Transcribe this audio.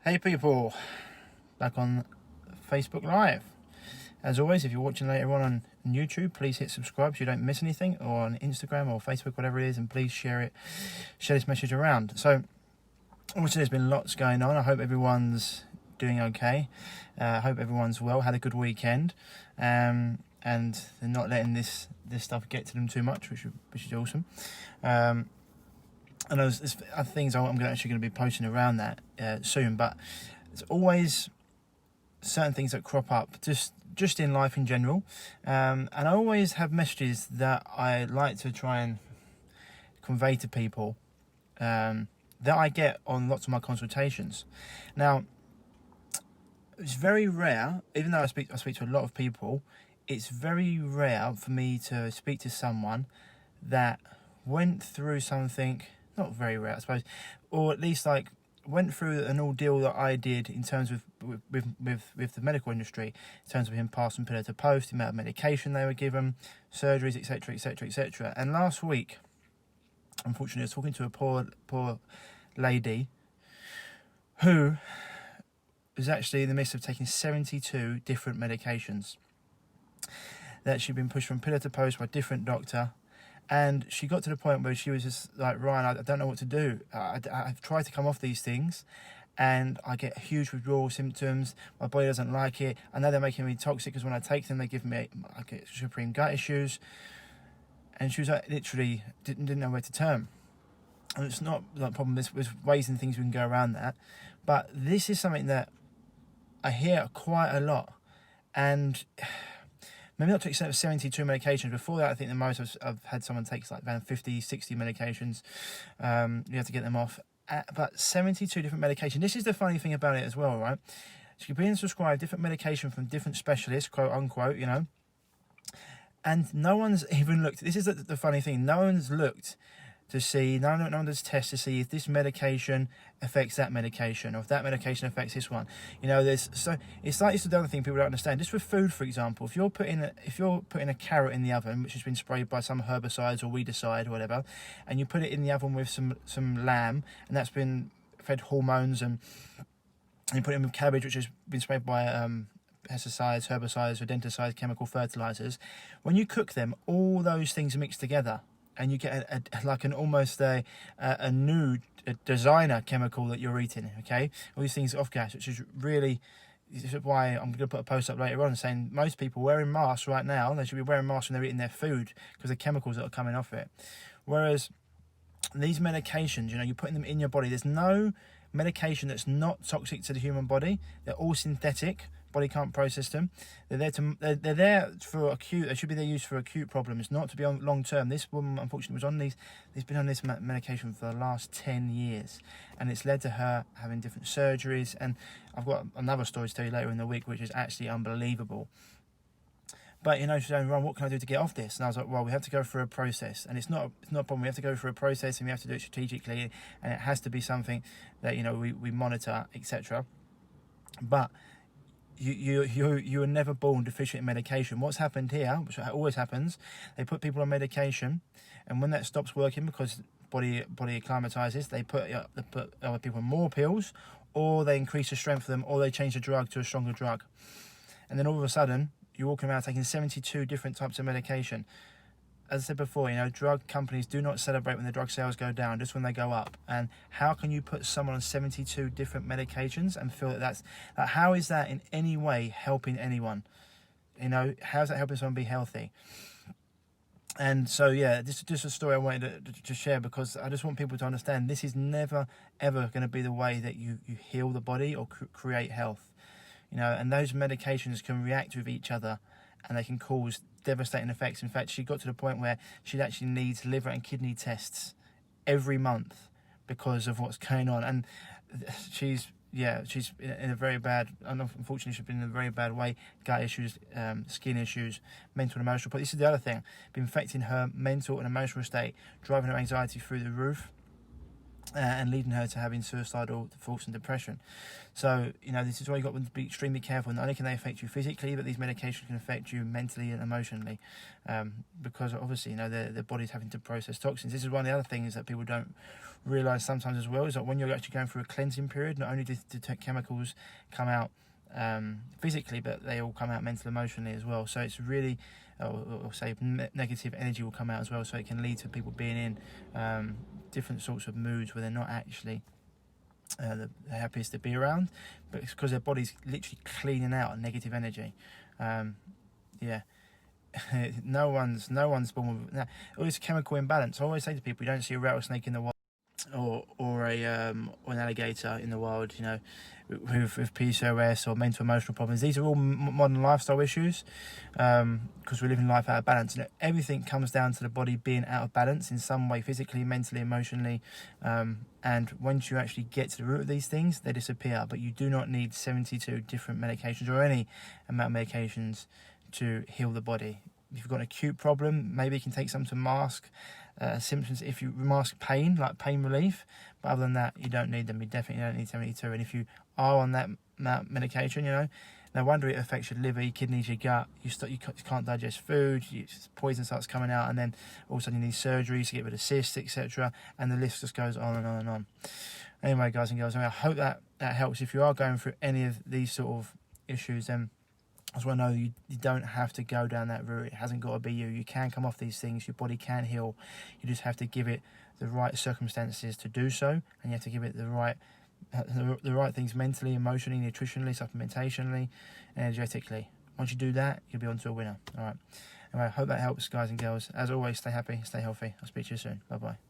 Hey people, back on Facebook Live. As always, if you're watching later on YouTube, please hit subscribe so you don't miss anything, or on Instagram or Facebook, whatever it is, and please share this message around. So, obviously there's been lots going on. I hope everyone's doing okay. I hope everyone's well, had a good weekend, and they're not letting this stuff get to them too much, which is awesome. And there's things I'm actually going to be posting around that soon, but there's always certain things that crop up just in life in general, and I always have messages that I like to try and convey to people that I get on lots of my consultations. Now, it's very rare, even though I speak to a lot of people, it's very rare for me to speak to someone that went through something. Not very rare, I suppose, or at least like went through an ordeal that I did in terms of with the medical industry, in terms of him passing pillar to post, the amount of medication they were given, surgeries, etc., etc., etc. And last week, unfortunately, I was talking to a poor lady who was actually in the midst of taking 72 different medications that she'd been pushed from pillar to post by a different doctor. And she got to the point where she was just like, Ryan, I don't know what to do. I've tried to come off these things and I get huge withdrawal symptoms. My body doesn't like it. I know they're making me toxic because when I take them, they give me, I get supreme gut issues. And she was like, literally didn't know where to turn. And it's not like a problem. There's ways and things we can go around that. But this is something that I hear quite a lot. And maybe not to the extent of 72 medications. Before that, I think the most I've had someone take like around 50, 60 medications. You have to get them off. But 72 different medications. This is the funny thing about it as well, right? So you're being prescribed different medication from different specialists, quote unquote, and no one's even looked. This is the funny thing. No one's looked to see, no one does tests to see if this medication affects that medication, or if that medication affects this one. It's like this is the other thing people don't understand. Just with food, for example, if you're putting a carrot in the oven, which has been sprayed by some herbicides or weedicide or whatever, and you put it in the oven with some lamb, and that's been fed hormones, and you put it in with cabbage, which has been sprayed by pesticides, herbicides, rodenticides, chemical fertilizers. When you cook them, all those things are mixed together, and you get almost a new designer chemical that you're eating, okay? All these things off gas, which is really, this is why I'm going to put a post up later on saying most people wearing masks right now, they should be wearing masks when they're eating their food because of the chemicals that are coming off it. Whereas these medications, you're putting them in your body. There's no medication that's not toxic to the human body. They're all synthetic. Body can't process them. They're there for acute. They should be there used for acute problems, not to be on long term. This woman, unfortunately, was on these. He's been on this medication for the last 10 years, and it's led to her having different surgeries. And I've got another story to tell you later in the week, which is actually unbelievable. But she's saying, Ron, what can I do to get off this? And I was like, well, we have to go through a process, and it's not a problem. We have to go through a process, and we have to do it strategically, and it has to be something that we monitor, etc. But you were never born deficient in medication. What's happened here, which always happens, they put people on medication, and when that stops working because body acclimatizes, they put other people on more pills, or they increase the strength of them, or they change the drug to a stronger drug, and then all of a sudden you're walking around taking 72 different types of medication. As I said before, drug companies do not celebrate when the drug sales go down, just when they go up. And how can you put someone on 72 different medications and feel how is that in any way helping anyone? How is that helping someone be healthy? And so, yeah, this is just a story I wanted to share, because I just want people to understand this is never, ever going to be the way that you heal the body or create health. And those medications can react with each other, and they can cause devastating effects. In fact, she got to the point where she actually needs liver and kidney tests every month because of what's going on. And she's in a very bad, unfortunately she's been in a very bad way. Gut issues, skin issues, mental and emotional. But this is the other thing, been affecting her mental and emotional state, driving her anxiety through the roof. and leading her to having suicidal thoughts and depression. So, this is why you've got to be extremely careful. Not only can they affect you physically, but these medications can affect you mentally and emotionally, because obviously, their body's having to process toxins. This is one of the other things that people don't realise sometimes as well, is that when you're actually going through a cleansing period, not only do chemicals come out physically, but they all come out mentally, emotionally as well. So it's really, or say negative energy will come out as well, so it can lead to people being in different sorts of moods where they're not actually the happiest to be around, but it's because their body's literally cleaning out negative energy. Yeah. no one's born with all this chemical imbalance. I always say to people, you don't see a rattlesnake in the wild or an alligator in the wild, with PCOS or mental emotional problems. These are all modern lifestyle issues, because we're living life out of balance, and everything comes down to the body being out of balance in some way, physically, mentally, emotionally, and once you actually get to the root of these things, they disappear. But you do not need 72 different medications or any amount of medications to heal the body. If you've got an acute problem, maybe you can take some to mask symptoms, if you mask pain, like pain relief, but other than that, you don't need them. You definitely don't need 72. And if you are on that medication, no wonder it affects your liver, your kidneys, your gut. You can't digest food, poison starts coming out, and then all of a sudden you need surgery to get rid of cysts, etc. And the list just goes on and on and on. Anyway, guys and girls, I hope that helps. If you are going through any of these sort of issues, then I just want to know you don't have to go down that route. It hasn't got to be you. You can come off these things. Your body can heal. You just have to give it the right circumstances to do so, and you have to give it the right things mentally, emotionally, nutritionally, supplementationally, energetically. Once you do that, you'll be on to a winner. All right. Anyway, I hope that helps, guys and girls. As always, stay happy, stay healthy. I'll speak to you soon. Bye-bye.